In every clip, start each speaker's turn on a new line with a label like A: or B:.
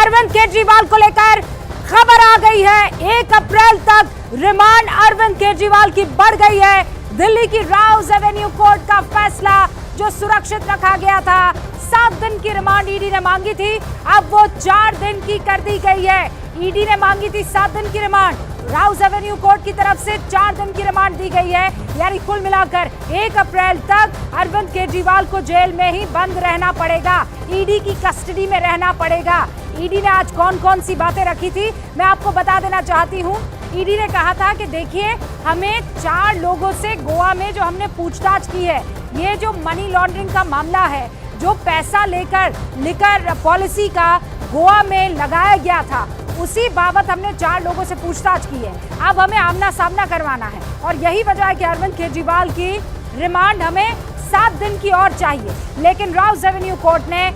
A: अरविंद केजरीवाल को लेकर खबर आ गई है। 1 अप्रैल तक रिमांड अरविंद केजरीवाल की बढ़ गई है। दिल्ली की राउज एवेन्यू कोर्ट का फैसला जो सुरक्षित रखा गया था, 7 दिन की रिमांड ईडी ने मांगी थी, अब वो 4 दिन की कर दी गई है। ईडी ने मांगी थी 7 दिन की रिमांड, राउज एवेन्यू कोर्ट की तरफ से 4 दिन की रिमांड दी गई है। यानी कुल मिलाकर 1 अप्रैल तक अरविंद केजरीवाल को जेल में ही बंद रहना पड़ेगा, ईडी की कस्टडी में रहना पड़ेगा। ईडी ने आज कौन कौन सी बातें रखी थी मैं आपको बता देना चाहती हूँ। ईडी ने कहा था कि देखिए, हमें 4 लोगों से गोवा में जो हमने पूछताछ की है, ये जो मनी लॉन्ड्रिंग का मामला है, जो पैसा लेकर लिकर पॉलिसी का गोवा में लगाया गया था, उसी बाबत हमने 4 लोगों से पूछताछ की है। अब हमें आमना सामना करवाना है और यही वजह है कि अरविंद केजरीवाल की रिमांड हमें 7 दिन की और चाहिए। लेकिन राउज एवेन्यू कोर्ट ने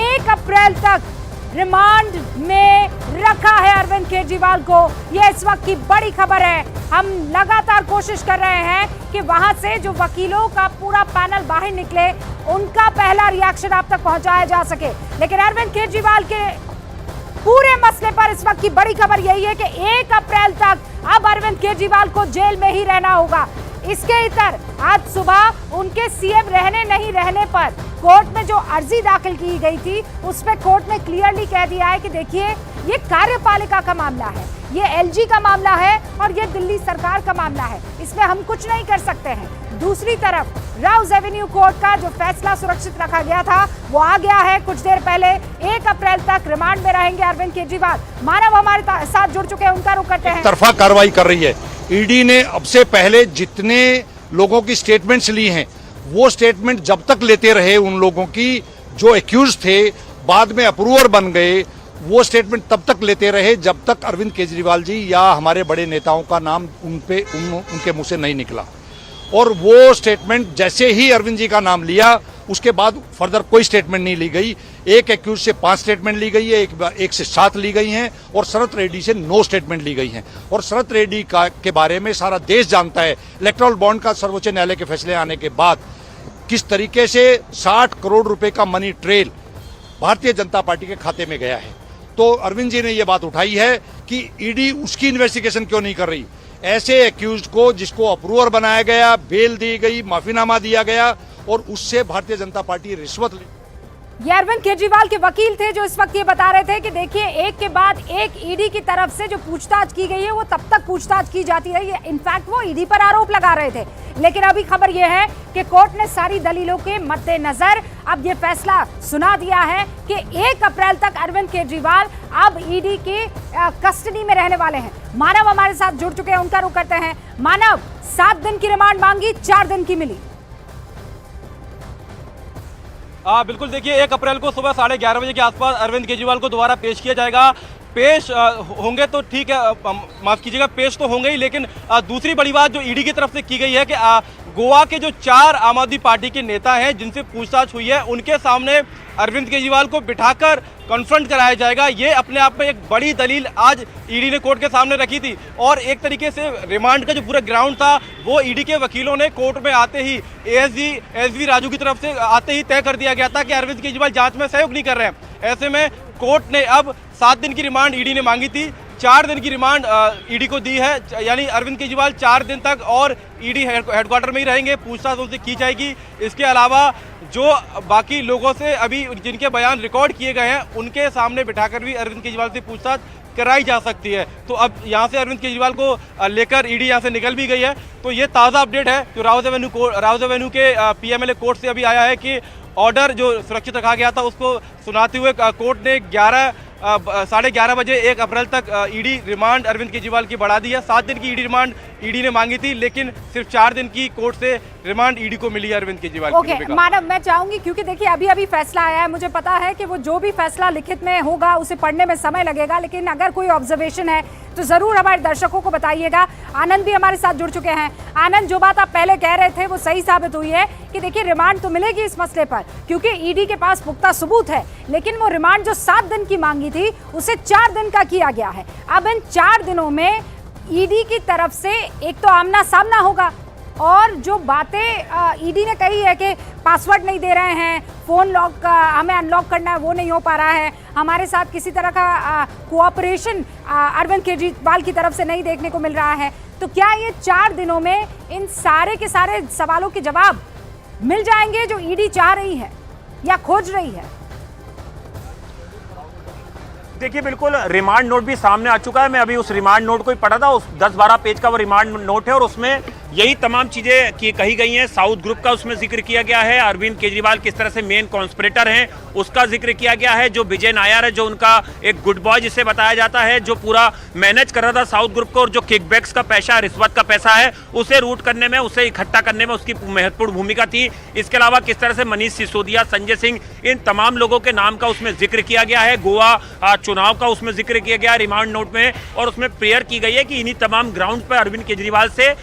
A: 1 अप्रैल तक रिमांड में रखा है अरविंद केजरीवाल को। यह इस वक्त की बड़ी खबर है। हम लगातार कोशिश कर रहे हैं कि वहां से जो वकीलों का पूरा पैनल बाहर निकले, उनका पहला रिएक्शन आप तक पहुंचाया जा सके। लेकिन अरविंद केजरीवाल के पूरे मसले पर इस वक्त की बड़ी खबर यही है कि 1 अप्रैल तक अब अरविंद केजरीवाल को जेल में ही रहना होगा। इसके इतर आज सुबह उनके सीएम रहने नहीं रहने पर कोर्ट में जो अर्जी दाखिल की गई थी, उसमें कोर्ट ने क्लियरली कह दिया है कि देखिए, ये कार्यपालिका का मामला है, ये एलजी का मामला है और ये दिल्ली सरकार का मामला है, इसमें हम कुछ नहीं कर सकते हैं। दूसरी तरफ राउज एवेन्यू कोर्ट का जो फैसला सुरक्षित रखा गया था, वो आ गया है कुछ देर पहले। 1 अप्रैल तक रिमांड में रहेंगे अरविंद केजरीवाल। मानव हमारे साथ जुड़ चुके हैं, उनका रुख करते हैं।
B: तरफा कार्रवाई कर रही है ईडी ने। अब से पहले जितने लोगों की स्टेटमेंट्स ली हैं, वो स्टेटमेंट जब तक लेते रहे उन लोगों की जो एक्यूज थे, बाद में अप्रूवर बन गए, वो स्टेटमेंट तब तक लेते रहे जब तक अरविंद केजरीवाल जी या हमारे बड़े नेताओं का नाम उनके मुंह से नहीं निकला। और वो स्टेटमेंट जैसे ही अरविंद जी का नाम लिया, उसके बाद फर्दर कोई स्टेटमेंट नहीं ली गई। एक एक्यूज से 5 स्टेटमेंट ली गई है, एक से 7 ली गई हैं और शरत रेड्डी से 9 स्टेटमेंट ली गई हैं। और शरत रेड्डी के बारे में सारा देश जानता है। इलेक्टोरल बॉन्ड का सर्वोच्च न्यायालय के फैसले आने के बाद किस तरीके से 60 करोड़ रुपए का money trail Bharatiya Janata party के खाते में गया है। तो अरविंद जी ने यह बात उठाई है कि ईडी उसकी इन्वेस्टिगेशन क्यों नहीं कर रही। ऐसे एक्यूज को जिसको अप्रूवर बनाया गया, बेल दी गई, माफीनामा दिया गया और उससे भारतीय जनता पार्टी रिश्वत ली।
A: ये अरविंद केजरीवाल के वकील थे जो इस वक्त ये बता रहे थे कि देखिए, एक के बाद एक ईडी की तरफ से जो पूछताछ की गई है, वो तब तक पूछताछ की जाती रही है। इनफैक्ट वो ईडी पर आरोप लगा रहे थे। लेकिन अभी खबर ये है कि कोर्ट ने सारी दलीलों के मद्देनजर अब ये फैसला सुना दिया है कि 1 अप्रैल तक अरविंद केजरीवाल अब ईडी की कस्टडी में रहने वाले हैं। मानव हमारे साथ जुड़ चुके हैं, उनका रुख करते हैं। मानव, 7 दिन की रिमांड मांगी, 4 दिन की मिली।
C: बिल्कुल, देखिए, 1 अप्रैल को सुबह 11:30 बजे के आसपास अरविंद केजरीवाल को दोबारा पेश किया जाएगा। पेश होंगे तो ठीक है, माफ कीजिएगा, पेश तो होंगे ही, लेकिन दूसरी बड़ी बात जो ईडी की तरफ से की गई है कि गोवा के जो 4 आम आदमी पार्टी के नेता हैं जिनसे पूछताछ हुई है, उनके सामने अरविंद केजरीवाल को बिठाकर कन्फ्रंट कराया जाएगा। ये अपने आप में एक बड़ी दलील आज ईडी ने कोर्ट के सामने रखी थी। और एक तरीके से रिमांड का जो पूरा ग्राउंड था, वो ईडी के वकीलों ने कोर्ट में आते ही एसवी राजू की तरफ से आते ही तय कर दिया गया था कि अरविंद केजरीवाल जांच में सहयोग नहीं कर रहे हैं। ऐसे में कोर्ट ने अब 7 दिन की रिमांड ईडी ने मांगी थी, 4 दिन की रिमांड ईडी को दी है। यानी अरविंद केजरीवाल 4 दिन तक और ईडी हेडक्वार्टर में ही रहेंगे, पूछताछ उनसे की जाएगी। इसके अलावा जो बाकी लोगों से अभी जिनके बयान रिकॉर्ड किए गए हैं, उनके सामने बिठाकर भी अरविंद केजरीवाल से पूछताछ कराई जा सकती है। तो अब यहाँ से अरविंद केजरीवाल को लेकर ईडी यहाँ से निकल भी गई है। तो ये ताज़ा अपडेट है जो राउज एवेन्यू के पीएमएलए कोर्ट से अभी आया है कि ऑर्डर जो सुरक्षित रखा गया था, उसको सुनाते हुए कोर्ट ने 11:30 बजे 1 अप्रैल तक ईडी रिमांड अरविंद केजरीवाल की बढ़ा दी है। 7 दिन की ईडी रिमांड ईडी ने मांगी थी, लेकिन सिर्फ 4 दिन की कोर्ट से रिमांड ईडी को मिली है अरविंद केजरीवाल।
A: ओके, मानव, मैं चाहूंगी, क्योंकि देखिए अभी फैसला आया है, मुझे पता है कि वो जो भी फैसला लिखित में होगा उसे पढ़ने में समय लगेगा, लेकिन अगर कोई ऑब्जर्वेशन है तो जरूर हमारे दर्शकों को बताइएगा। आनंद भी हमारे साथ जुड़ चुके हैं। आनंद, जो बात आप पहले कह रहे थे वो सही साबित हुई है कि देखिए, रिमांड तो मिलेगी इस मसले पर, क्योंकि ईडी के पास पुख्ता सबूत है। लेकिन वो रिमांड जो 7 दिन की मांगी थी, उसे 4 दिन का किया गया है। अब इन 4 दिनों में ईडी की तरफ से एक तो आमना सामना होगा, और जो बातें ईडी ने कही है कि पासवर्ड नहीं दे रहे हैं, फोन लॉक हमें अनलॉक करना है वो नहीं हो पा रहा है, हमारे साथ किसी तरह का कोऑपरेशन अरविंद केजरीवाल की तरफ से नहीं देखने को मिल रहा है, तो क्या ये 4 दिनों में इन सारे के सारे सवालों के जवाब मिल जाएंगे जो ईडी चाह रही है या खोज रही है?
D: देखिए, बिल्कुल रिमांड नोट भी सामने आ चुका है। मैं अभी उस रिमांड नोट को ही पढ़ा था। उस 10-12 पेज का वो रिमांड नोट है और उसमें यही तमाम चीजें कही गई हैं। साउथ ग्रुप का उसमें जिक्र किया गया है, अरविंद केजरीवाल किस तरह से मेन कॉन्स्पिरेटर हैं उसका जिक्र किया गया है। जो विजय नायर है, जो उनका एक गुड बॉय जिसे बताया जाता है, जो पूरा मैनेज कर रहा था साउथ ग्रुप को, और जो किकबैक्स का पैसा, रिश्वत का पैसा है, उसे रूट करने में, उसे इकट्ठा करने में उसकी महत्वपूर्ण भूमिका थी। इसके अलावा किस तरह से मनीष सिसोदिया, संजय सिंह, इन तमाम लोगों के नाम का उसमें जिक्र किया गया है। गोवा चुनाव का उसमें जिक्र किया गया है रिमांड नोट में, और उसमें प्रेयर की गई है कि इन्हीं तमाम ग्राउंड पर अरविंद केजरीवाल से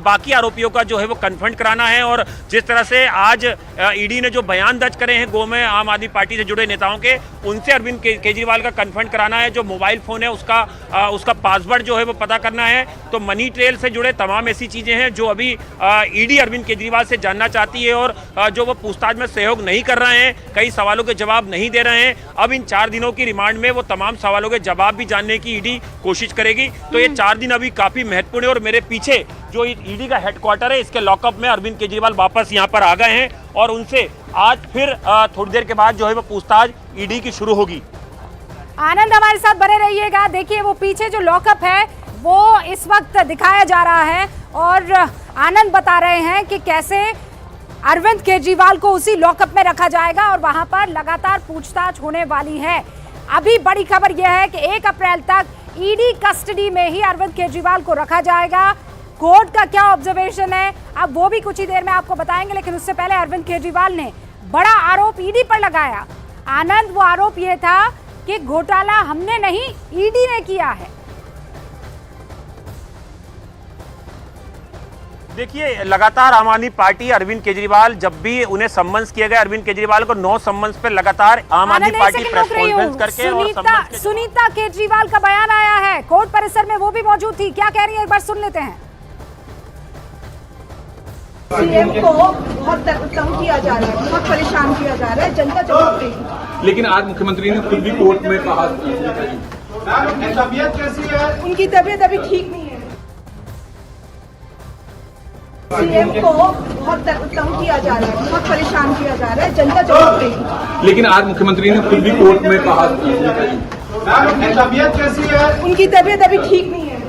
D: बाकी आरोपियों का जो है वो कन्फ्रंट कराना है। और जिस तरह से आज ईडी ने जो बयान दर्ज करे हैं गो में आम आदमी पार्टी से जुड़े नेताओं के, उनसे अरविंद केजरीवाल का कन्फ्रंट कराना है। जो मोबाइल फोन है उसका पासवर्ड जो है वो पता करना है। तो मनी ट्रेल से जुड़े तमाम ऐसी चीजें हैं जो अभी ईडी अरविंद केजरीवाल से जानना चाहती है, और जो वो पूछताछ में सहयोग नहीं कर रहे हैं, कई सवालों के जवाब नहीं दे रहे हैं। अब इन 4 दिनों की रिमांड में वो तमाम सवालों के जवाब भी जानने की ईडी कोशिश करेगी। तो ये 4 दिन अभी काफी महत्वपूर्ण है। और मेरे पीछे जो ईडी का हेडक्वार्टर है, इसके लॉकअप में अरविंद केजरीवाल वापस यहाँ पर आ गए हैं, और उनसे आज फिर थोड़ी देर के बाद जो है वो पूछताछ ईडी की शुरू होगी।
A: आनंद हमारे साथ बने रहिएगा। देखिए, वो पीछे जो लॉकअप है वो इस वक्त दिखाया जा रहा है, और आनंद बता रहे हैं कि कैसे अरविंद केजरीवाल को उसी लॉकअप में रखा जाएगा और वहां पर लगातार पूछताछ होने वाली है। अभी बड़ी खबर यह है कि 1 अप्रैल तक ईडी कस्टडी में ही अरविंद केजरीवाल को रखा जाएगा। कोर्ट का क्या ऑब्जर्वेशन है अब वो भी कुछ ही देर में आपको बताएंगे, लेकिन उससे पहले अरविंद केजरीवाल ने बड़ा आरोप ईडी पर लगाया। आनंद, वो आरोप यह था कि घोटाला हमने नहीं, ईडी ने किया है।
D: देखिए, लगातार आम आदमी पार्टी अरविंद केजरीवाल, जब भी उन्हें सम्मन्स किया गया अरविंद केजरीवाल को 9 सम्मन्स पे लगातार आम आदमी पार्टी प्रेस कॉन्फ्रेंस करके और
A: सुनीता केजरीवाल का बयान आया है कोर्ट परिसर में, वो भी मौजूद थी। क्या कह रही है, एक बार सुन लेते हैं।
E: सीएम को बहुत तंग किया जा रहा है, बहुत परेशान किया जा रहा है, जनता जवाब देगी।
F: लेकिन आज मुख्यमंत्री ने खुद भी कोर्ट में कहा
E: तबीयत कैसी है? उनकी तबीयत अभी ठीक नहीं है। सीएम को बहुत तंग किया जा रहा है, बहुत परेशान किया जा रहा है, जनता जवाब देगी।
F: लेकिन आज मुख्यमंत्री ने खुद भी कोर्ट में कहा
E: तबीयत कैसी है? उनकी तबीयत अभी ठीक नहीं है।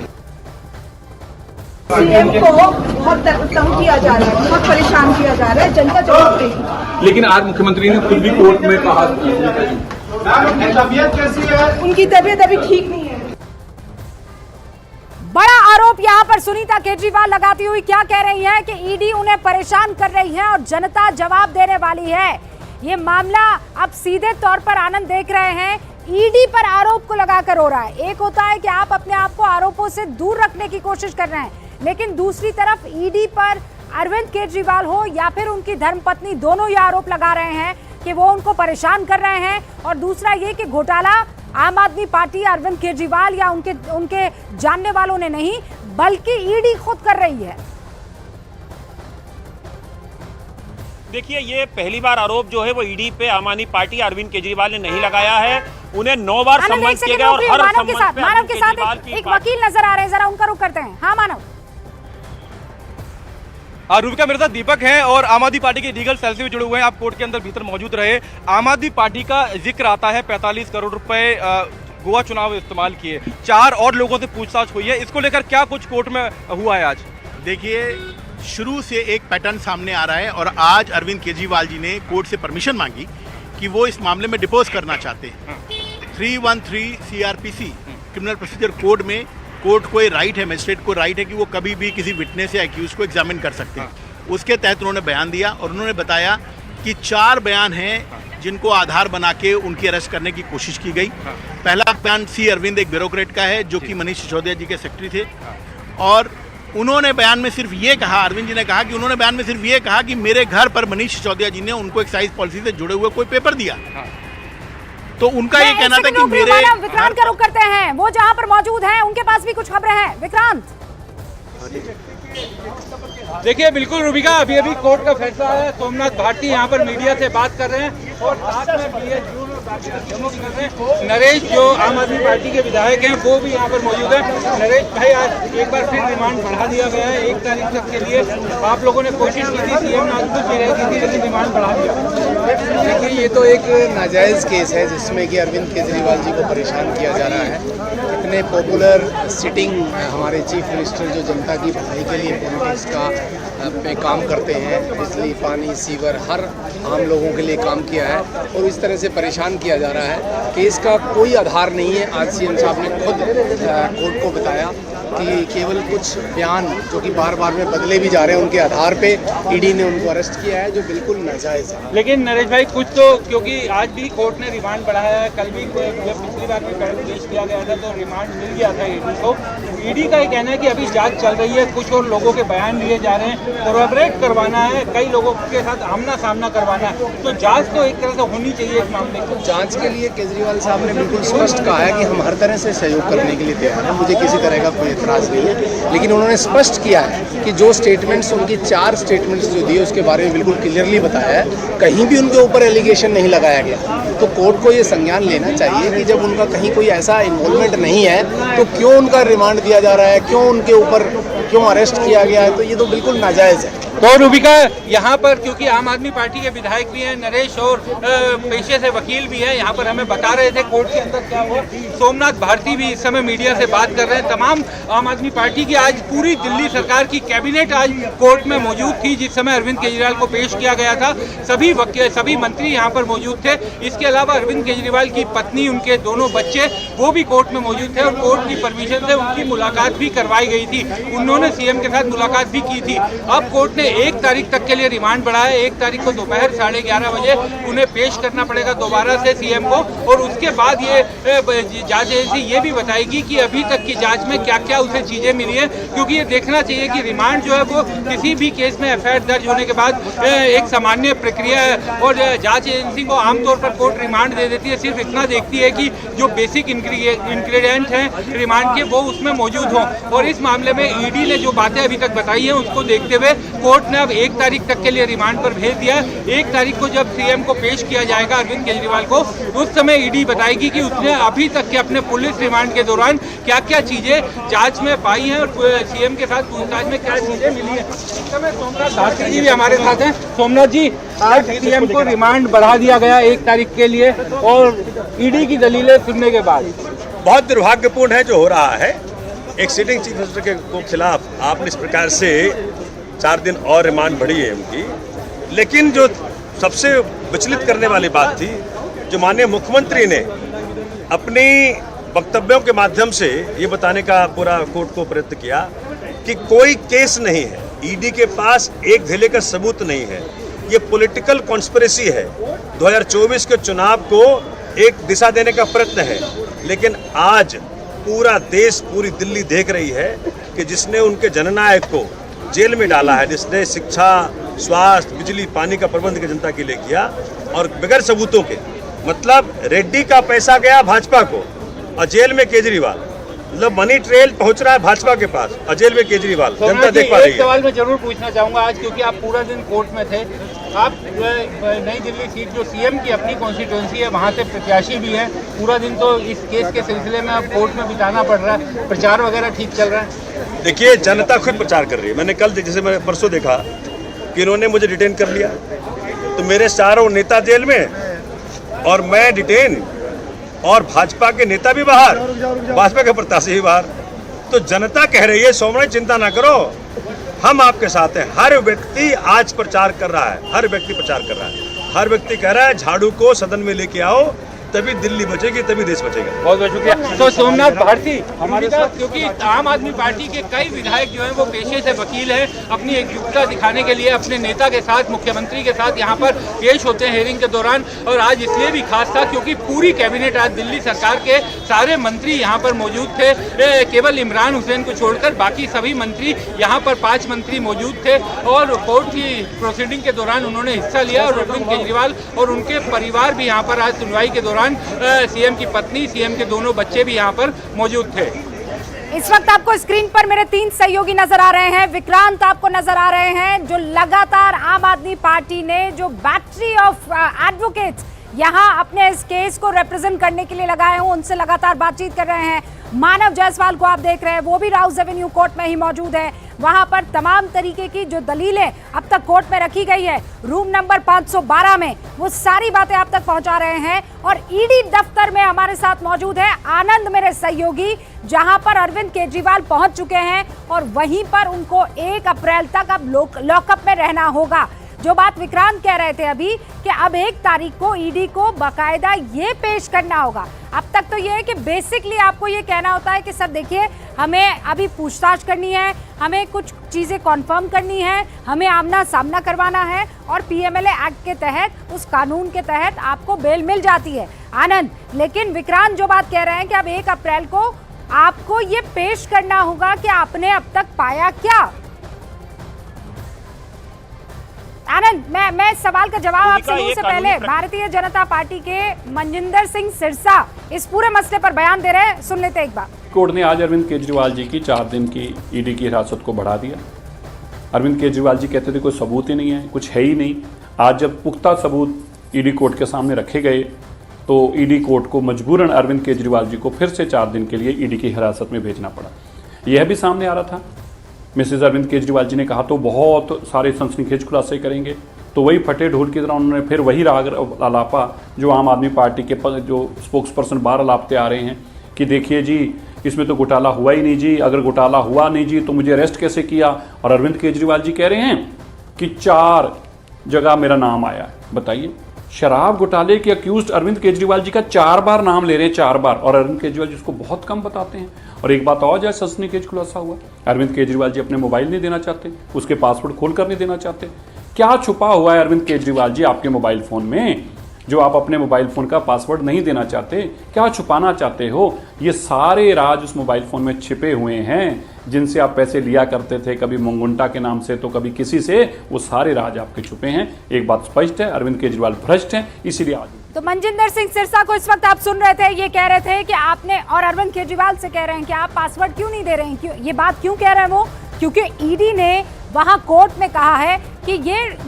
E: सीएम को बहुत तंग किया जा रहा है, बहुत परेशान किया जा रहा है, जनता जवाब देगी।
F: लेकिन आज मुख्यमंत्री ने खुद भी कोर्ट में कहा
E: तबीयत कैसी है? उनकी तबीयत अभी ठीक नहीं है।
A: बड़ा आरोप यहाँ पर सुनीता केजरीवाल लगाती हुई क्या कह रही है कि ईडी उन्हें परेशान कर रही है और जनता जवाब देने वाली है। ये मामला अब सीधे तौर पर आनंद देख रहे हैं, ईडी पर आरोप को लगाकर हो रहा है। एक होता है कि आप अपने आप को आरोपों से दूर रखने की कोशिश कर रहे हैं, लेकिन दूसरी तरफ ईडी पर अरविंद केजरीवाल हो या फिर उनकी धर्मपत्नी, दोनों ये आरोप लगा रहे हैं कि वो उनको परेशान कर रहे हैं। और दूसरा ये कि घोटाला आम आदमी पार्टी, अरविंद केजरीवाल या उनके जानने वालों ने नहीं, बल्कि ईडी खुद कर रही है।
D: देखिए, ये पहली बार आरोप जो है वो ईडी पे आम आदमी पार्टी अरविंद केजरीवाल ने नहीं लगाया है। उन्हें 9 बार सम्मन्स किया गया और हर
A: मानव के साथ
D: केजरीवाल
A: एक वकील नजर आ रहे हैं, जरा उनका रुख करते हैं। हाँ मानव।
C: रूबिका, मेरे साथ दीपक है और आम आदमी पार्टी के लीगल सेल से भी जुड़े हुए हैं। आप कोर्ट के अंदर भीतर मौजूद रहे। आम आदमी पार्टी का जिक्र आता है 45 करोड़ रुपए गोवा चुनाव इस्तेमाल किए, 4 और लोगों से पूछताछ हुई है। इसको लेकर क्या कुछ कोर्ट में हुआ है आज?
G: देखिए, शुरू से एक पैटर्न सामने आ रहा है और आज अरविंद केजरीवाल जी ने कोर्ट से परमिशन मांगी कि वो इस मामले में डिपोज करना चाहते हैं। 313 CRPC क्रिमिनल प्रोसीजर कोड में कोर्ट को राइट है, मजिस्ट्रेट को राइट है कि वो कभी भी किसी विटनेस या एक्यूज को एग्जामिन कर सकते हैं। उसके तहत उन्होंने बयान दिया और उन्होंने बताया कि 4 बयान हैं जिनको आधार बना के उनकी अरेस्ट करने की कोशिश की गई। पहला बयान सी अरविंद, एक ब्यूरोक्रेट का है जो कि मनीष सिसोदिया जी के सेक्रेटरी थे, और उन्होंने बयान में सिर्फ ये कहा, अरविंद जी ने कहा कि उन्होंने बयान में सिर्फ ये कहा कि मेरे घर पर मनीष सिसोदिया जी ने उनको एक्साइज पॉलिसी से जुड़े हुए कोई पेपर दिया। तो उनका ये कहना था कि मेरे
A: विक्रांत का रुख करते हैं, वो जहां पर मौजूद हैं उनके पास भी कुछ खबरें हैं। विक्रांत,
H: देखिए बिल्कुल रूबिका, अभी अभी कोर्ट का फैसला है। सोमनाथ भारती यहाँ पर मीडिया से बात कर रहे हैं और साथ में BS जून और बाकी कर रहे हैं। नरेश जो आम आदमी पार्टी के विधायक हैं वो भी यहाँ पर मौजूद है। नरेश भाई, आज एक बार फिर रिमांड बढ़ा दिया गया है 1 तारीख तक के लिए। आप लोगों ने कोशिश की थी, CM ने आज कुछ नहीं रही थी, लेकिन रिमांड बढ़ा दिया।
I: देखिए, ये तो एक नाजायज़ केस है जिसमें कि अरविंद केजरीवाल जी को परेशान किया जा रहा है। इतने पॉपुलर सिटिंग हमारे चीफ मिनिस्टर जो जनता की भलाई के लिए पॉलिटिक्स का पे काम करते हैं, बिजली, पानी, सीवर, हर आम लोगों के लिए काम किया है और इस तरह से परेशान किया जा रहा है। केस का कोई आधार नहीं है। आज CM साहब ने खुद कोर्ट को बताया कि केवल कुछ बयान जो कि बार बार में बदले भी जा रहे हैं, उनके आधार पे ED ने उनको अरेस्ट किया है, जो बिल्कुल नाजायज़ है।
H: लेकिन नरेश भाई, कुछ तो, क्योंकि आज भी कोर्ट ने रिमांड बढ़ाया है, कल भी जब पिछली बार भी पेश किया गया था तो रिमांड मिल गया था ED को। ED का ये कहना है कि अभी जांच चल रही है, कुछ और लोगों के बयान लिए जा रहे हैं, कोरैबोरेट करवाना है, कई लोगों के साथ आमना सामना करवाना है, तो जांच तो एक तरह से होनी चाहिए इस मामले को।
I: जांच के लिए केजरीवाल साहब ने बिल्कुल स्पष्ट कहा है कि हम हर तरह से सहयोग करने के लिए तैयार हैं, मुझे किसी तरह का कोई एतराज़ नहीं है। लेकिन उन्होंने स्पष्ट किया है कि जो स्टेटमेंट्स, उनकी 4 स्टेटमेंट्स जो दिए उसके बारे में बिल्कुल क्लियरली बताया है, कहीं भी उनके ऊपर एलिगेशन नहीं लगाया गया। तो कोर्ट को ये संज्ञान लेना चाहिए कि जब उनका कहीं कोई ऐसा इन्वॉल्वमेंट नहीं है तो क्यों उनका रिमांड दिया जा रहा है, क्यों उनके ऊपर क्यों अरेस्ट किया गया है, तो ये तो बिल्कुल नाजायज़ है।
H: तो रूबिका, यहाँ पर क्योंकि आम आदमी पार्टी के विधायक भी हैं, नरेश और पेशे से वकील भी हैं, यहाँ पर हमें बता रहे थे कोर्ट के अंदर क्या हुआ। सोमनाथ भारती भी इस समय मीडिया से बात कर रहे हैं। तमाम आम आदमी पार्टी की आज पूरी दिल्ली सरकार की कैबिनेट आज कोर्ट में मौजूद थी जिस समय अरविंद केजरीवाल को पेश किया गया था। सभी मंत्री यहाँ पर मौजूद थे। इसके अलावा अरविंद केजरीवाल की पत्नी, उनके दोनों बच्चे, वो भी कोर्ट में मौजूद थे और कोर्ट की परमिशन से उनकी मुलाकात भी करवाई गई थी। उन्होंने CM के साथ मुलाकात भी की थी। अब कोर्ट ने 1 तारीख तक के लिए रिमांड बढ़ाया। 1 तारीख को दोपहर 11:30 बजे उन्हें पेश करना पड़ेगा दोबारा से CM को, और उसके बाद ये जांच एजेंसी ये भी बताएगी कि अभी तक की जांच में क्या क्या उसे चीज़ें मिली हैं, क्योंकि ये देखना चाहिए कि रिमांड जो है वो किसी भी केस में FIR दर्ज होने के बाद एक सामान्य प्रक्रिया है और जांच एजेंसी को आमतौर पर कोर्ट रिमांड दे देती है, सिर्फ इतना देखती है कि जो बेसिक इंग्रेडिएंट हैं रिमांड के वो उसमें मौजूद हों। और इस मामले में ED ने जो बातें अभी तक बताई हैं उसको देखते हुए कोर्ट ने अब 1 तारीख तक के लिए रिमांड पर भेज दिया। 1 तारीख को जब CM को पेश किया जाएगा अरविंद केजरीवाल को, उस समय ED बताएगी कि उसने अभी तक के अपने पुलिस रिमांड के दौरान क्या क्या चीज़ें जांच में पाई हैं और CM के साथ पूछताछ में क्या चीज़ें मिली हैं। इस समय सोमनाथ भारती जी भी हमारे साथ हैं। सोमनाथ जी, आज CM को रिमांड बढ़ा दिया गया 1 तारीख के लिए और ED की दलीलें सुनने के बाद
J: बहुत दुर्भाग्यपूर्ण है जो हो रहा है। एक सिटिंग चीफ मिनिस्टर के खिलाफ आपने इस प्रकार से 4 दिन और रिमांड बढ़ी है उनकी। लेकिन जो सबसे विचलित करने वाली बात थी, जो माननीय मुख्यमंत्री ने अपनी वक्तव्यों के माध्यम से ये बताने का पूरा कोर्ट को प्रयत्न किया कि कोई केस नहीं है, ED के पास एक धेले का सबूत नहीं है, ये पॉलिटिकल कॉन्स्पिरेसी है, 2024 के चुनाव को एक दिशा देने का प्रयत्न है। लेकिन आज पूरा देश, पूरी दिल्ली देख रही है कि जिसने उनके जननायक को जेल में डाला है, जिसने शिक्षा, स्वास्थ्य, बिजली, पानी का प्रबंध की जनता के लिए किया और बगैर सबूतों के, मतलब रेड्डी का पैसा गया भाजपा को और जेल में केजरीवाल, मतलब मनी ट्रेल पहुंच रहा है भाजपा के पास और जेल में केजरीवाल, जनता देख पा रही है।
H: एक सवाल मैं जरूर पूछना चाहूंगा आज, क्योंकि आप पूरा दिन कोर्ट में थे। आप नई दिल्ली सीट जो CM की अपनी कॉन्स्टिट्यूंसी है वहाँ से प्रत्याशी भी हैं, पूरा दिन तो इस केस के सिलसिले में अब कोर्ट में बिताना पड़ रहा है, प्रचार वगैरह ठीक चल रहा है?
J: देखिए, जनता खुद प्रचार कर रही है। मैंने कल, जैसे मैंने परसों देखा कि इन्होंने मुझे डिटेन कर लिया, तो मेरे 4 नेता जेल में और मैं डिटेन, और भाजपा के नेता भी बाहर, भाजपा के प्रत्याशी भी बाहर। तो जनता कह रही है सोमनाथ चिंता ना करो, हम आपके साथ हैं। हर व्यक्ति आज प्रचार कर रहा है, हर व्यक्ति प्रचार कर रहा है, हर व्यक्ति कह रहा है झाड़ू को सदन में लेके आओ, तभी दिल्ली बचेगी, तभी देश बचेगा।
H: बहुत बहुत शुक्रिया। तो सोमनाथ भारती हमारे साथ, क्योंकि आम आदमी पार्टी के कई विधायक जो हैं वो पेशे से वकील हैं, अपनी एकजुटता दिखाने के लिए अपने नेता के साथ, मुख्यमंत्री के साथ यहाँ पर पेश होते हैं हेयरिंग के दौरान। और आज इसलिए भी खास था क्योंकि पूरी कैबिनेट, आज दिल्ली सरकार के सारे मंत्री यहाँ पर मौजूद थे। केवल इमरान हुसैन को छोड़कर बाकी सभी मंत्री, यहाँ पर 5 मंत्री मौजूद थे और कोर्ट की प्रोसीडिंग के दौरान उन्होंने हिस्सा लिया। और अरविंद केजरीवाल और उनके परिवार भी यहाँ पर आज सुनवाई के दौरान, CM की पत्नी, CM के दोनों बच्चे भी यहाँ पर मौजूद थे।
A: इस वक्त आपको स्क्रीन पर मेरे 3 सहयोगी नजर आ रहे हैं। विक्रांत आपको नजर आ रहे हैं, जो लगातार आम आदमी पार्टी ने जो बैटरी ऑफ एडवोकेट्स यहां अपने इस केस को रिप्रेजेंट करने के लिए लगाए हैं, उनसे लगातार बातचीत कर रहे हैं। मानव जायसवाल को आप देख रहे हैं, वो भी राउज एवेन्यू कोर्ट में ही मौजूद है। वहां पर तमाम तरीके की जो दलीलें अब तक कोर्ट में रखी गई है, रूम नंबर 512 में, वो सारी बातें आप तक पहुंचा रहे हैं। और ईडी दफ्तर में हमारे साथ मौजूद है आनंद, मेरे सहयोगी, जहां पर अरविंद केजरीवाल पहुंच चुके हैं और वहीं पर उनको 1 अप्रैल तक अब लॉकअप में रहना होगा। जो बात विक्रांत कह रहे थे अभी कि अब 1 तारीख को ईडी को बाकायदा ये पेश करना होगा। अब तक तो ये है कि बेसिकली आपको ये कहना होता है कि सर देखिए, हमें अभी पूछताछ करनी है, हमें कुछ चीज़ें कॉन्फर्म करनी है, हमें आमना सामना करवाना है और पीएमएलए एक्ट के तहत, उस कानून के तहत आपको बेल मिल जाती है। आनंद, लेकिन विक्रांत जो बात कह रहे हैं कि अब 1 अप्रैल को आपको ये पेश करना होगा कि आपने अब तक पाया क्या। आनंद, मैं सवाल का जवाब आपसे लूं उससे पहले भारतीय जनता पार्टी के मनजिंदर सिंह सिरसा इस पूरे मसले पर बयान दे रहे हैं, सुन लेते एक बार।
K: कोर्ट ने आज अरविंद केजरीवाल जी की 4 दिन की ईडी की हिरासत को बढ़ा दिया। अरविंद केजरीवाल जी कहते थे कोई सबूत ही नहीं है, कुछ है ही नहीं। आज जब पुख्ता सबूत ईडी कोर्ट के सामने रखे गए तो ईडी कोर्ट को मजबूरन अरविंद केजरीवाल जी को फिर से 4 दिन के लिए ईडी की हिरासत में भेजना पड़ा। यह भी सामने आ रहा था, मिसेज अरविंद केजरीवाल जी ने कहा तो बहुत सारे सनसनीखेज खुलासे करेंगे, तो वही फटे ढोल की तरह उन्होंने फिर वही राग अलापा जो आम आदमी पार्टी के जो स्पोक्स पर्सन बार अलापते आ रहे हैं कि देखिए जी, इसमें तो घोटाला हुआ ही नहीं जी, अगर घोटाला हुआ नहीं जी तो मुझे अरेस्ट कैसे किया। और अरविंद केजरीवाल जी कह रहे हैं कि 4 जगह मेरा नाम आया है। बताइए, शराब घोटाले के अक्यूज्ड अरविंद केजरीवाल जी का 4 बार नाम ले रहे हैं, 4 बार, और अरविंद केजरीवाल जी उसको बहुत कम बताते हैं। और एक बात और, जैसे सनसनीखेज खुलासा हुआ, अरविंद केजरीवाल जी अपने मोबाइल नहीं देना चाहते, उसके पासवर्ड खोलकर नहीं देना चाहते। क्या छुपा हुआ है अरविंद केजरीवाल जी आपके मोबाइल फोन में, जो आप अपने मोबाइल फोन का पासवर्ड नहीं देना चाहते? क्या छुपाना चाहते हो? ये सारे राज उस मोबाइल फोन में छिपे हुए हैं, जिनसे आप पैसे लिया करते थे, कभी मंगुंटा के नाम से तो कभी किसी से, वो सारे राज आपके छुपे हैं। एक बात स्पष्ट है, अरविंद केजरीवाल भ्रष्ट हैं, इसीलिए आज।
A: तो मनजिंदर सिंह सिरसा को इस वक्त आप सुन रहे थे, ये कह रहे थे कि आपने, और अरविंद केजरीवाल से कह रहे हैं कि आप पासवर्ड क्यों नहीं दे रहे हैं। क्यों ये बात क्यों कह रहे हैं वो? क्योंकि ईडी ने वहां कोर्ट में कहा है कि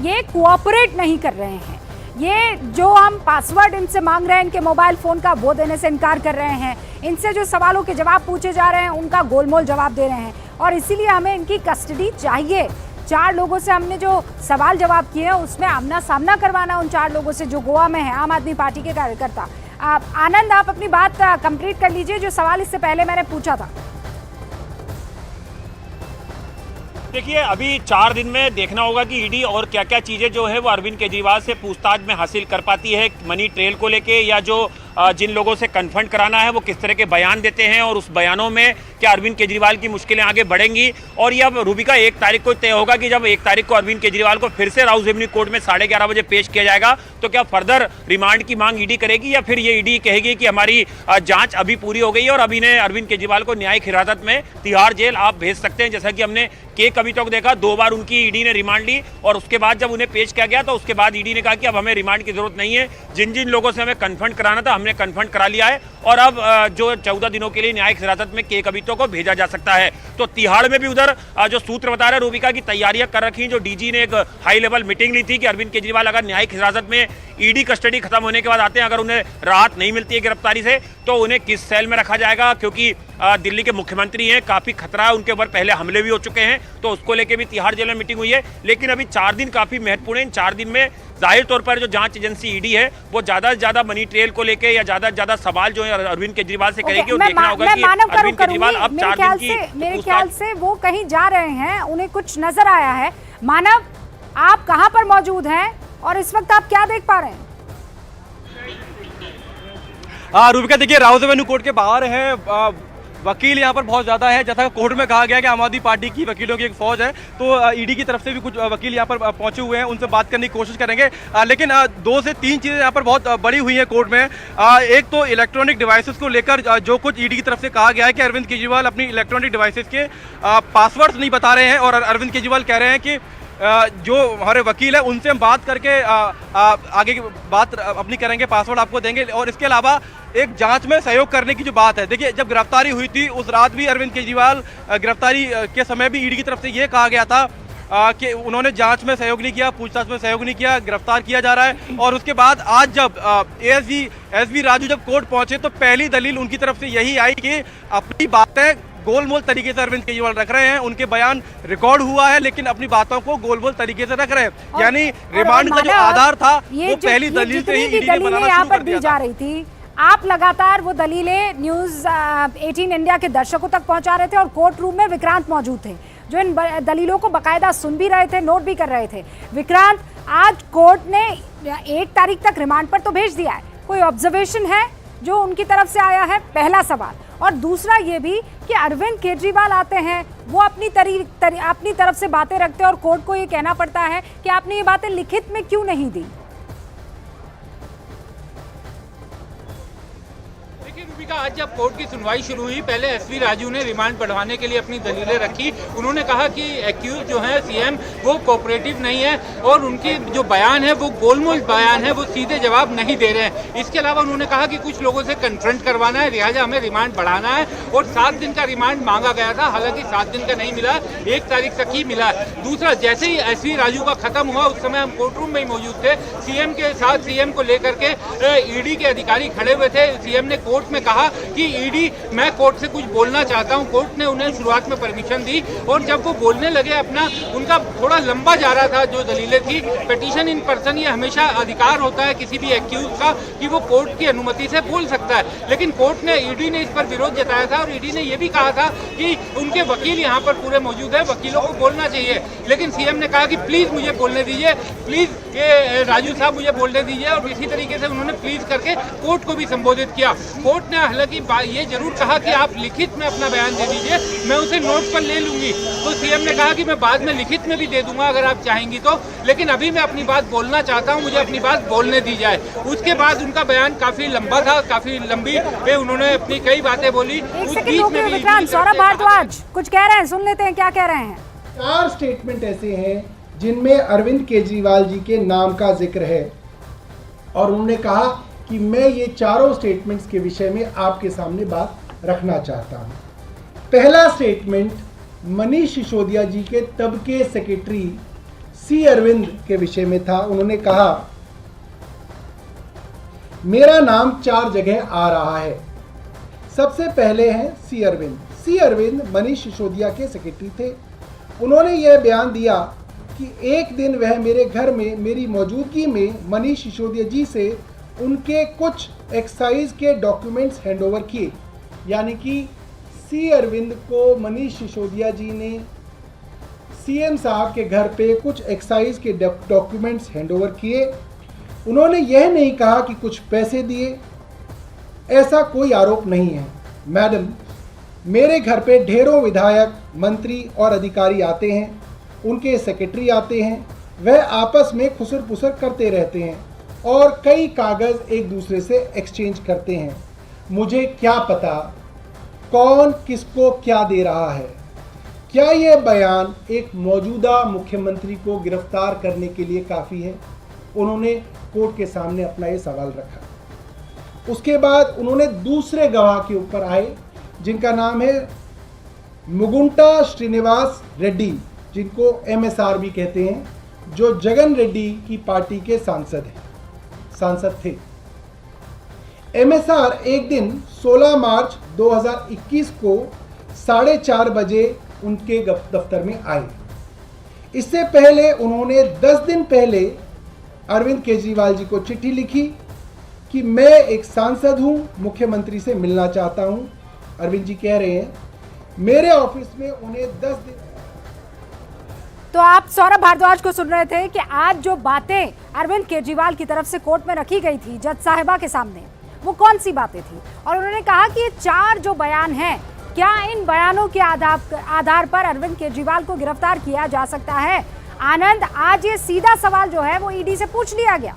A: ये कोऑपरेट नहीं कर रहे हैं, ये जो हम पासवर्ड इनसे मांग रहे हैं इनके मोबाइल फोन का, वो देने से इनकार कर रहे हैं, इनसे जो सवालों के जवाब पूछे जा रहे हैं उनका गोलमोल जवाब दे रहे हैं, और इसीलिए हमें इनकी कस्टडी चाहिए। 4 लोगों से हमने जो सवाल जवाब किए हैं उसमें आमना सामना करवाना उन 4 लोगों से जो गोवा में है, आम आदमी पार्टी के कार्यकर्ता। आनंद, आप अपनी बात कंप्लीट कर लीजिए, जो सवाल इससे पहले मैंने पूछा था।
D: देखिए, अभी 4 दिन में देखना होगा कि ईडी और क्या क्या चीज़ें जो है वो अरविंद केजरीवाल से पूछताछ में हासिल कर पाती है, मनी ट्रेल को लेके, या जो जिन लोगों से कन्फ्रंट कराना है वो किस तरह के बयान देते हैं, और उस बयानों में क्या अरविंद केजरीवाल की मुश्किलें आगे बढ़ेंगी। और ये अब रूबिका 1 तारीख को तय होगा कि जब 1 तारीख को अरविंद केजरीवाल को फिर से राउज एवेन्यू कोर्ट में 11:30 बजे पेश किया जाएगा, तो क्या फर्दर रिमांड की मांग ईडी करेगी, या फिर ये ईडी कहेगी कि हमारी जांच अभी पूरी हो गई है और अभी ने अरविंद केजरीवाल को न्यायिक हिरासत में तिहाड़ जेल आप भेज सकते हैं। जैसा कि हमने के कविता को देखा, 2 बार उनकी ईडी ने रिमांड ली और उसके बाद जब उन्हें पेश किया गया तो उसके बाद ईडी ने कहा कि अब हमें रिमांड की जरूरत नहीं है, जिन जिन लोगों से हमें कन्फ्रंट कराना था हमने कन्फ्रंट करा लिया है, और अब जो 14 दिनों के लिए न्यायिक हिरासत में के कविता को भेजा जा सकता है। तो तिहाड़ में भी उधर जो सूत्र बता रहे रूबिका की तैयारियां कर रखी, जो डीजी ने एक हाई लेवल मीटिंग ली थी कि अरविंद केजरीवाल अगर न्यायिक हिरासत में ईडी कस्टडी खत्म होने के बाद आते हैं, अगर उन्हें राहत नहीं मिलती है गिरफ्तारी से, तो उन्हें किस सेल में रखा जाएगा, क्योंकि दिल्ली के मुख्यमंत्री हैं, काफी खतरा है, उनके ऊपर पहले हमले भी हो चुके हैं, तो उसको लेके भी तिहाड़ जेल में मीटिंग हुई है। लेकिन अभी 4 दिन काफी महत्वपूर्ण है। इन 4 दिन में जाहिर तौर पर जो जांच एजेंसी ईडी है वो ज्यादा से ज्यादा मनी ट्रेल को लेके या ज्यादा से ज्यादा सवाल जो है अरविंद केजरीवाल से करेगी, और देखना होगा कि अरविंद केजरीवाल अब 4 दिन की,
A: मेरे ख्याल से वो कहीं जा रहे हैं, उन्हें कुछ नजर आया है। मानव, आप कहां पर मौजूद हैं और इस वक्त आप क्या देख पा रहे हैं?
C: रूबिका, देखिए राउज एवेन्यू कोर्ट के बाहर है, वकील यहाँ पर बहुत ज़्यादा है। जैसा कोर्ट में कहा गया कि आम आदमी पार्टी की वकीलों की एक फौज है, तो ईडी की तरफ से भी कुछ वकील यहाँ पर पहुंचे हुए हैं, उनसे बात करने की कोशिश करेंगे। लेकिन 2 से 3 चीज़ें यहाँ पर बहुत बड़ी हुई हैं कोर्ट में। एक तो इलेक्ट्रॉनिक डिवाइसेस को लेकर जो कुछ ईडी की तरफ से कहा गया है कि अरविंद केजरीवाल अपनी इलेक्ट्रॉनिक डिवाइसेस के पासवर्ड्स नहीं बता रहे हैं, और अरविंद केजरीवाल कह रहे हैं कि जो हमारे वकील है उनसे हम बात करके आगे की बात अपनी करेंगे, पासवर्ड आपको देंगे। और इसके अलावा एक जांच में सहयोग करने की जो बात है, देखिए जब गिरफ्तारी हुई थी उस रात भी अरविंद केजरीवाल गिरफ्तारी के समय भी ईडी की तरफ से ये कहा गया था कि उन्होंने जांच में सहयोग नहीं किया, पूछताछ में सहयोग नहीं किया, गिरफ्तार किया जा रहा है। और उसके बाद आज जब एसवी राजू जब कोर्ट पहुंचे तो पहली दलील उनकी तरफ से यही आई कि अपनी बातें गोलमोल तरीके से अरविंद केजरीवाल रख रहे हैं, उनके बयान रिकॉर्ड हुआ है लेकिन अपनी बातों को गोलमोल तरीके से रख रहे हैं। यानी रिमांड का जो आधार था वो पहली दलील से ही ईडी ने बनाना शुरू कर दिया
A: जा रही थी। आप लगातार वो दलीलें न्यूज 18 इंडिया के दर्शकों तक पहुंचा रहे थे और कोर्ट रूम में विक्रांत मौजूद थे जो इन दलीलों को बकायदा सुन भी रहे थे, नोट भी कर रहे थे। विक्रांत, आज कोर्ट ने 1 तारीख तक रिमांड पर तो भेज दिया है, कोई ऑब्जर्वेशन है जो उनकी तरफ से आया है? पहला सवाल। और दूसरा ये भी कि अरविंद केजरीवाल आते हैं, वो अपनी तरफ से बातें रखते हैं और कोर्ट को ये कहना पड़ता है कि आपने ये बातें लिखित में क्यों नहीं दी?
H: आज जब कोर्ट की सुनवाई शुरू हुई, पहले एसवी राजू ने रिमांड बढ़वाने के लिए अपनी दलीलें रखी। उन्होंने कहा कि एक्यूज जो है सीएम वो कोऑपरेटिव नहीं है और उनके जो बयान है वो गोलमोल बयान है, वो सीधे जवाब नहीं दे रहे हैं। इसके अलावा उन्होंने कहा कि कुछ लोगों से कन्फ्रंट करवाना है, लिहाजा हमें रिमांड बढ़ाना है। और 7 दिन का रिमांड मांगा गया था, हालांकि 7 दिन का नहीं मिला, 1 तारीख तक ही मिला। दूसरा, जैसे ही एसवी राजू का खत्म हुआ उस समय हम कोर्ट रूम में ही मौजूद थे, सीएम के साथ सीएम को लेकर के ईडी के अधिकारी खड़े हुए थे। सीएम ने कोर्ट में कहा कि ईडी, मैं कोर्ट से कुछ बोलना चाहता हूं। कोर्ट ने उन्हें शुरुआत में परमिशन दी और जब वो बोलने लगे अपना, उनका थोड़ा लंबा जा रहा था जो दलीलें थी। पिटीशन इन पर्सन, ये हमेशा अधिकार होता है किसी भी एक्यूज का कि वो कोर्ट की अनुमति से बोल सकता है, लेकिन कोर्ट ने, ईडी ने इस पर विरोध जताया था और ईडी ने ये भी कहा था कि उनके वकील यहाँ पर पूरे मौजूद है, वकीलों को बोलना चाहिए। लेकिन सीएम ने कहा कि प्लीज मुझे बोलने दीजिए, प्लीज ये राजू साहब मुझे बोलने दीजिए। और इसी तरीके से उन्होंने प्लीज करके कोर्ट को भी संबोधित किया। कोर्ट ने हालांकि ये जरूर कहा कि आप लिखित में अपना बयान दे दीजिए, मैं उसे नोट पर ले लूंगी। तो सीएम ने कहा कि मैं बाद में लिखित में भी दे दूंगा अगर आप चाहेंगी तो, लेकिन अभी मैं अपनी बात बोलना चाहता हूं, मुझे अपनी बात बोलने दी जाए। उसके बाद उनका बयान काफी लंबा था, काफी लंबी उन्होंने अपनी कई बातें बोली।
A: सौरभ भारद्वाज कुछ कह रहे हैं, सुन लेते हैं क्या कह रहे हैं।
I: 4 स्टेटमेंट ऐसे हैं जिनमें अरविंद केजरीवाल जी के नाम का जिक्र है और उन्होंने कहा कि मैं ये चारों स्टेटमेंट्स के विषय में आपके सामने बात रखना चाहता हूं। पहला स्टेटमेंट मनीष सिसोदिया जी के तब के सेक्रेटरी सी अरविंद के विषय में था। उन्होंने कहा, मेरा नाम 4 जगह आ रहा है। सबसे पहले हैं सी अरविंद। सी अरविंद मनीष सिसोदिया के सेक्रेटरी थे। उन्होंने यह बयान दिया कि एक दिन वह मेरे घर में मेरी मौजूदगी में मनीष सिसोदिया जी से उनके कुछ एक्साइज के डॉक्यूमेंट्स हैंडओवर किए। यानी कि सी अरविंद को मनीष सिसोदिया जी ने सीएम साहब के घर पे कुछ एक्साइज के डॉक्यूमेंट्स हैंडओवर किए। उन्होंने यह नहीं कहा कि कुछ पैसे दिए, ऐसा कोई आरोप नहीं है। मैडम, मेरे घर पे ढेरों विधायक, मंत्री और अधिकारी आते हैं, उनके सेक्रेटरी आते हैं, वह आपस में खुसर पुसर करते रहते हैं और कई कागज़ एक दूसरे से एक्सचेंज करते हैं। मुझे क्या पता कौन किसको क्या दे रहा है। क्या यह बयान एक मौजूदा मुख्यमंत्री को गिरफ्तार करने के लिए काफ़ी है? उन्होंने कोर्ट के सामने अपना ये सवाल रखा। उसके बाद उन्होंने दूसरे गवाह के ऊपर आए जिनका नाम है मुगुंटा श्रीनिवास रेड्डी, जिनको MSR भी कहते हैं, जो जगन रेड्डी की पार्टी के सांसद थे। MSR एक दिन 16 मार्च 2021 को 4:30 बजे उनके दफ्तर में आए। इससे पहले उन्होंने 10 दिन पहले अरविंद केजरीवाल जी को चिट्ठी लिखी कि मैं एक सांसद हूं, मुख्यमंत्री से मिलना चाहता हूं। अरविंद जी कह रहे हैं मेरे ऑफिस में उन्हें 10 दिन।
A: तो आप सौरभ भारद्वाज को सुन रहे थे कि आज जो बातें अरविंद केजरीवाल की तरफ से कोर्ट में रखी गई थी जज साहिबा के सामने, वो कौन सी बातें थी। और उन्होंने कहा कि ये 4 जो बयान हैं, क्या इन बयानों के आधार पर अरविंद केजरीवाल को गिरफ्तार किया जा सकता है? आनंद, आज ये सीधा सवाल जो है वो ईडी से पूछ लिया गया।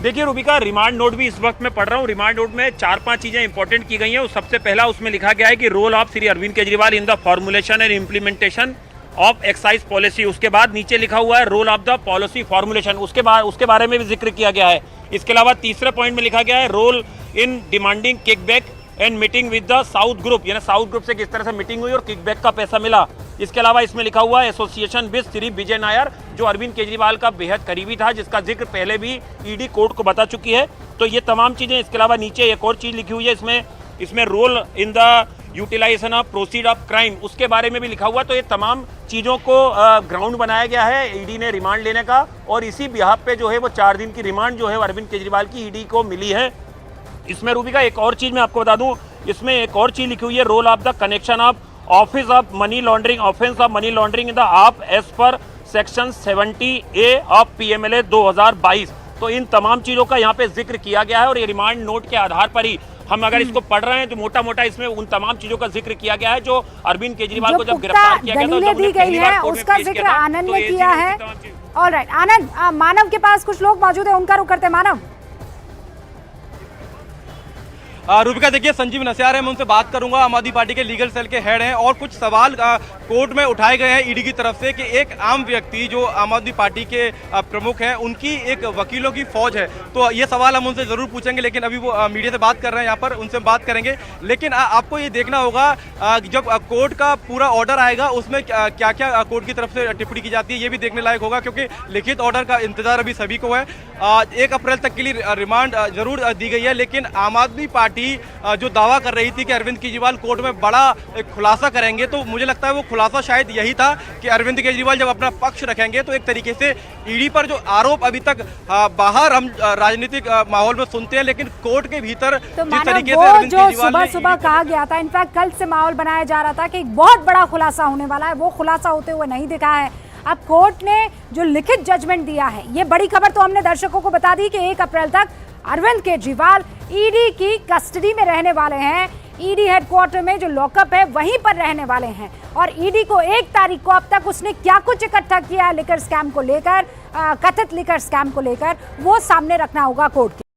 D: देखिए रूबिका, रिमांड नोट भी इस वक्त मैं पढ़ रहा हूँ। रिमांड नोट में 4-5 चीजें इंपॉर्टेंट की गई हैं। सबसे पहला उसमें लिखा गया है कि role of Shri Arvind Kejriwal in the formulation and implementation of excise policy. उसके बाद नीचे लिखा हुआ है role of the policy formulation, उसके बारे में भी जिक्र किया गया है। इसके अलावा तीसरे पॉइंट में लिखा गया है role in demanding kickback and meeting with the south group, यानी साउथ ग्रुप से किस तरह से मीटिंग हुई और किकबैक का पैसा मिला। इसके अलावा इसमें लिखा हुआ है एसोसिएशन विद श्री विजय नायर, जो अरविंद केजरीवाल का बेहद करीबी था, जिसका जिक्र पहले भी ईडी कोर्ट को बता चुकी है। तो ये तमाम चीजें। इसके अलावा नीचे एक और चीज लिखी हुई है इसमें role in the utilisation of proceed of crime, उसके बारे में भी लिखा हुआ। तो ये तमाम चीज़ों को ग्राउंड बनाया गया है ईडी ने रिमांड लेने का, और इसी बिहाफ पे जो है वो 4 दिन की रिमांड जो है अरविंद केजरीवाल की ईडी को मिली है। इसमें रूबिका एक और चीज़ मैं आपको बता दूं, इसमें एक और चीज़ लिखी हुई है role of the connection of office of money laundering, offence of money laundering in the आप as per section 70A of PMLA 2022। तो इन तमाम चीज़ों का यहाँ पे जिक्र किया गया है, और ये रिमांड नोट के आधार पर ही हम अगर इसको पढ़ रहे हैं तो मोटा मोटा इसमें उन तमाम चीजों का जिक्र किया गया है जो अरविंद केजरीवाल को जब गिरफ्तार किया गया था, जब
A: दी गई है, उसका जिक्र आनंद ने किया है। ऑलराइट आनंद, मानव के पास कुछ लोग मौजूद है, उनका रुख करते। मानव।
C: रूबिका देखिए, संजीव नस्यार है, मैं उनसे बात करूंगा। आम आदमी पार्टी के लीगल सेल के हेड हैं, और कुछ सवाल कोर्ट में उठाए गए हैं ईडी की तरफ से कि एक आम व्यक्ति जो आम आदमी पार्टी के प्रमुख हैं, उनकी एक वकीलों की फौज है। तो ये सवाल हम उनसे जरूर पूछेंगे, लेकिन अभी वो मीडिया से बात कर रहे हैं यहाँ पर, उनसे बात करेंगे। लेकिन आपको ये देखना होगा जब कोर्ट का पूरा ऑर्डर आएगा उसमें क्या क्या कोर्ट की तरफ से टिप्पणी की जाती है, ये भी देखने लायक होगा, क्योंकि लिखित ऑर्डर का इंतजार अभी सभी को है। 1 अप्रैल तक के लिए रिमांड जरूर दी गई है, लेकिन आम आदमी पार्टी जो दावा कर रही थी कि अरविंद केजरीवाल कोर्ट में बड़ा एक खुलासा करेंगे, तो मुझे लगता है वो खुलासा शायद यही था कि अरविंद केजरीवाल जब अपना पक्ष रखेंगे तो एक तरीके से ईडी पर जो आरोप अभी तक बाहर हम राजनीतिक माहौल में सुनते हैं, लेकिन कोर्ट के भीतर
A: तो
C: जिस तरीके से अरविंद केजरीवाल
A: सुबह कहा गया था, इनफैक्ट कल से माहौल बनाया जा रहा था कि एक बहुत बड़ा खुलासा होने वाला है, वो खुलासा होते हुए नहीं दिखा है। अब कोर्ट ने जो लिखित जजमेंट दिया है, ये बड़ी खबर तो हमने दर्शकों को बता दी कि 1 अप्रैल तक अरविंद केजरीवाल ईडी की कस्टडी में रहने वाले हैं। ईडी हेडक्वार्टर में जो लॉकअप है वहीं पर रहने वाले हैं, और ईडी को 1 तारीख को अब तक उसने क्या कुछ इकट्ठा किया है लिकर स्कैम को लेकर, कथित लिकर स्कैम को लेकर, वो सामने रखना होगा कोर्ट के।